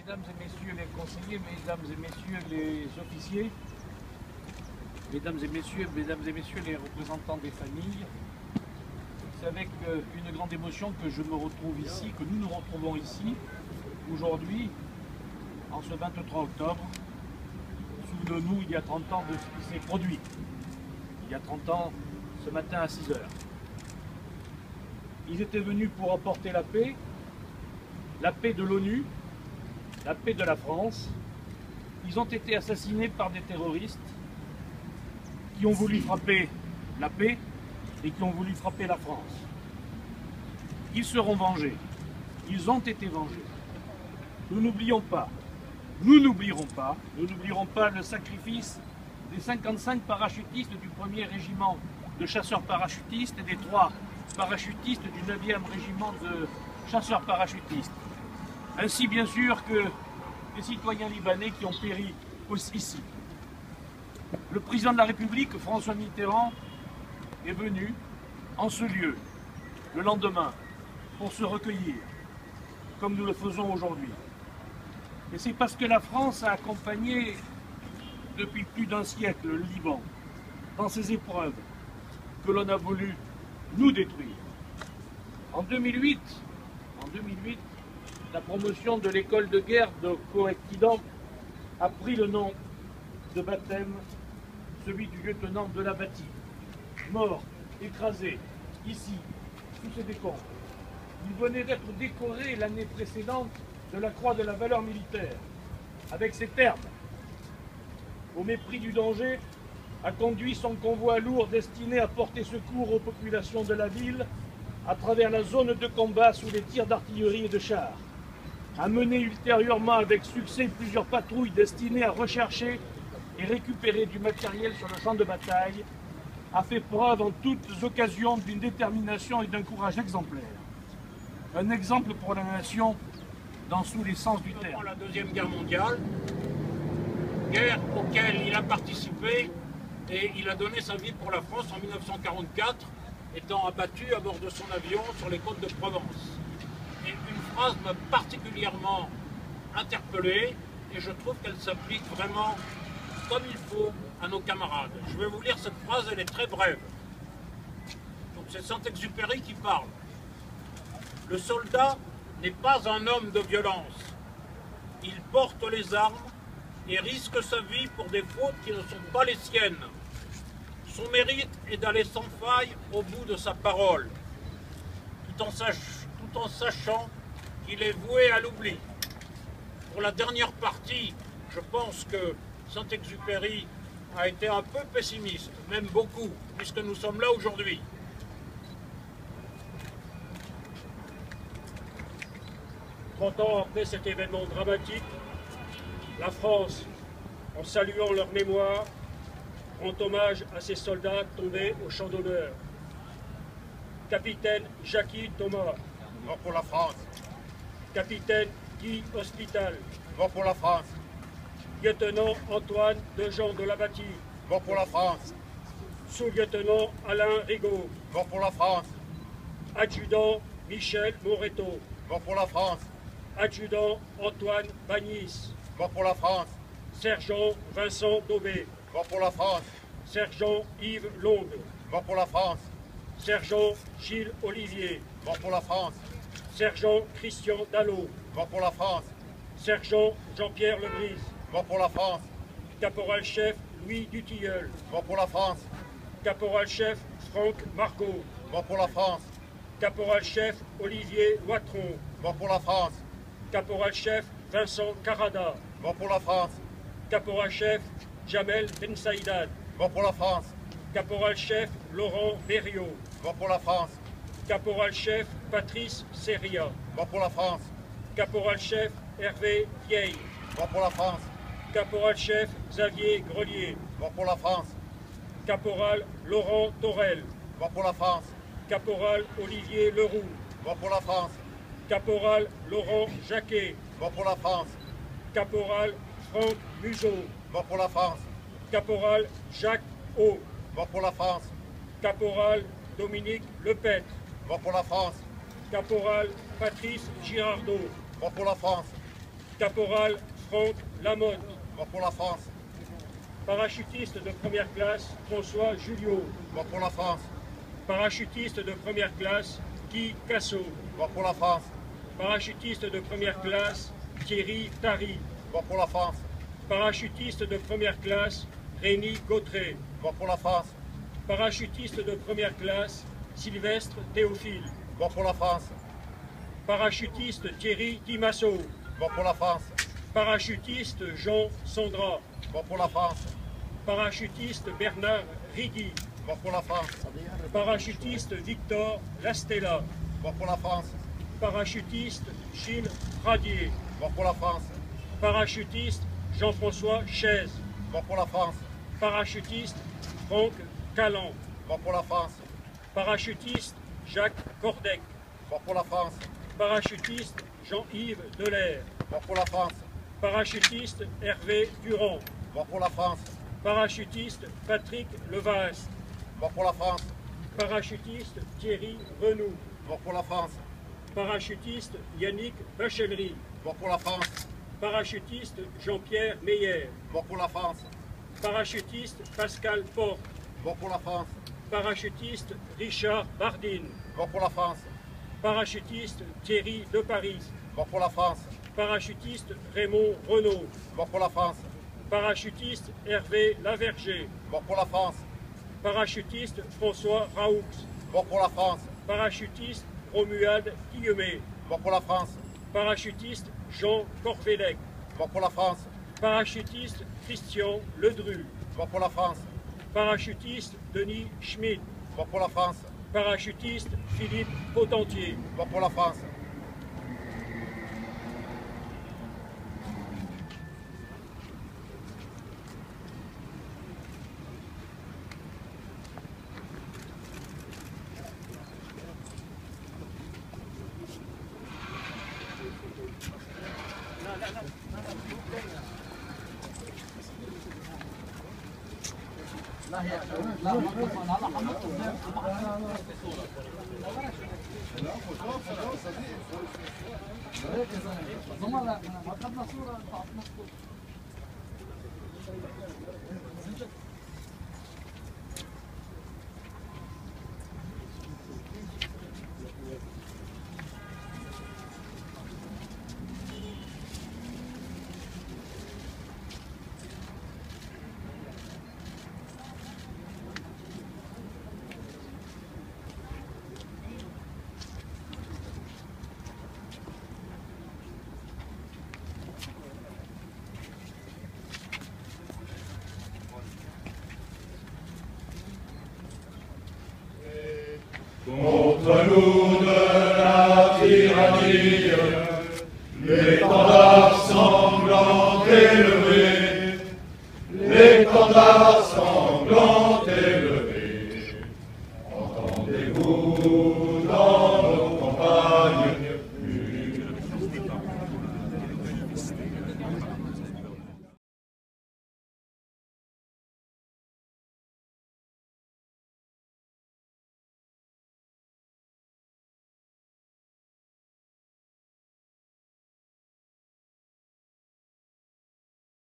Mesdames et messieurs les conseillers, mesdames et messieurs les officiers, mesdames et messieurs les représentants des familles, c'est avec une grande émotion que je me retrouve ici, que nous nous retrouvons ici, aujourd'hui, en ce 23 octobre. Souvenons-nous, il y a 30 ans, de ce qui s'est produit. Il y a 30 ans, ce matin à 6 heures. Ils étaient venus pour apporter la paix de l'ONU, la paix de la France. Ils ont été assassinés par des terroristes qui ont voulu frapper la paix et qui ont voulu frapper la France. Ils seront vengés. Ils ont été vengés. Nous n'oublierons pas le sacrifice des 55 parachutistes du 1er régiment de chasseurs parachutistes et des 3 parachutistes du 9e régiment de chasseurs parachutistes. Ainsi bien sûr que les citoyens libanais qui ont péri aussi ici. Le président de la République, François Mitterrand, est venu en ce lieu, le lendemain, pour se recueillir, comme nous le faisons aujourd'hui. Et c'est parce que la France a accompagné depuis plus d'un siècle le Liban dans ses épreuves que l'on a voulu nous détruire. En 2008, la promotion de l'école de guerre de Coëtquidan a pris le nom de baptême, celui du lieutenant de la Bâtie, mort, écrasé, ici, sous ces décombres. Il venait d'être décoré l'année précédente de la Croix de la valeur militaire, avec ces termes. Au mépris du danger, a conduit son convoi lourd destiné à porter secours aux populations de la ville à travers la zone de combat sous les tirs d'artillerie et de chars. A mené ultérieurement avec succès plusieurs patrouilles destinées à rechercher et récupérer du matériel sur le champ de bataille, a fait preuve en toutes occasions d'une détermination et d'un courage exemplaire. Un exemple pour la nation dans tous les sens du terme. La Deuxième Guerre mondiale, guerre auquel il a participé et il a donné sa vie pour la France en 1944, étant abattu à bord de son avion sur les côtes de Provence. Et une phrase m'a particulièrement interpellé et je trouve qu'elle s'applique vraiment comme il faut à nos camarades. Je vais vous lire cette phrase, elle est très brève. Donc c'est Saint-Exupéry qui parle. Le soldat n'est pas un homme de violence. Il porte les armes et risque sa vie pour des fautes qui ne sont pas les siennes. Son mérite est d'aller sans faille au bout de sa parole, tout en sachant qu'il est voué à l'oubli. Pour la dernière partie, je pense que Saint-Exupéry a été un peu pessimiste, même beaucoup, puisque nous sommes là aujourd'hui. « 30 ans après cet événement dramatique, la France, en saluant leur mémoire, rend hommage à ces soldats tombés au champ d'honneur. Capitaine Jackie Thomas. Mort pour la France. Capitaine Guy Hospital. Mort pour la France. Lieutenant Antoine Dejean de la Bâtie. Mort pour la France. Sous-lieutenant Alain Rigaud. Mort pour la France. Adjudant Michel Moreto. Mort pour la France. Adjudant Antoine Bagnis. Mort pour la France. Sergent Vincent Daubé. Mort pour la France. Sergent Yves Longue. Mort pour la France. Sergent Gilles Olivier. Mort pour la France. Sergent Christian Dallot. Mort pour la France. Sergent Jean-Pierre Lebrise. Mort pour la France. Caporal-chef Louis Dutilleul. Mort pour la France. Caporal-chef Franck Margot. Mort pour la France. Caporal-chef Olivier Loitron. Mort pour la France. Caporal-chef Vincent Carada. Mort pour la France. Caporal-chef Jamel Ben Saïdad. Mort pour la France. Caporal-chef Laurent Berriot. Mort pour la France. Caporal-chef Patrice Seria. Mort pour la France. Caporal-chef Hervé Vieille. Mort pour la France. Caporal-chef Xavier Grelier. Mort pour la France. Caporal Laurent Torel. Mort pour la France. Caporal Olivier Leroux. Mort pour la France. Caporal Laurent Jacquet. Mort pour la France. Caporal Franck Museau. Mort pour la France. Caporal Jacques O. Mort pour la France. Caporal Dominique Lepêtre. Mort pour la France. Caporal Patrice Girardot. Mort pour la France. Caporal Franck Lamotte. Voix pour la France. Parachutiste de première classe, François Julliot. Voix pour la France. Parachutiste de première classe, Guy Cassot. Voix pour la France. Parachutiste de première classe, Thierry Tary. Voix pour la France. Parachutiste de première classe, Rémi Gautré. Voix pour la France. Parachutiste de première classe, Sylvestre Théophile. Voix pour la France. Parachutiste Thierry Dimasso. Voix pour la France. Parachutiste Jean Sandra. Voix pour la France. Parachutiste Bernard Rigui. Voix pour la France. Parachutiste Victor Lastella. Voix pour la France. Parachutiste Gilles Radier. Voix pour la France. Parachutiste Jean-François Chaise. Voix pour la France. Parachutiste Franck Callan. Voix pour la France. Parachutiste Jacques Cordec. Voix pour la France. Parachutiste Jean-Yves Delair. Voix pour la France. Parachutiste Hervé Durand. Voix pour la France. Parachutiste Patrick Levasse. Voix pour la France. Parachutiste Thierry Renou. Voix pour la France. Parachutiste Yannick Bachelry. Voix pour la France. Parachutiste Jean-Pierre Meyer. Voix pour la France. Parachutiste Pascal Porte. Voix pour la France. Parachutiste Richard Bardine. Voix pour la France. Parachutiste Thierry de Paris. Voix pour la France. Parachutiste Raymond Renaud. Voix pour la France. Parachutiste Hervé Laverger. Voix pour la France. Parachutiste François Raoux. Voix pour la France. Parachutiste Romuald Guillemet. Voix pour la France. Parachutiste Jean Corvélec. Voix pour la France. Parachutiste Christian Ledru. Voix pour la France. Parachutiste Denis Schmidt. Voix pour la France. Parachutiste Philippe Potentier. Voix pour la France. Contre nous de la tyrannie,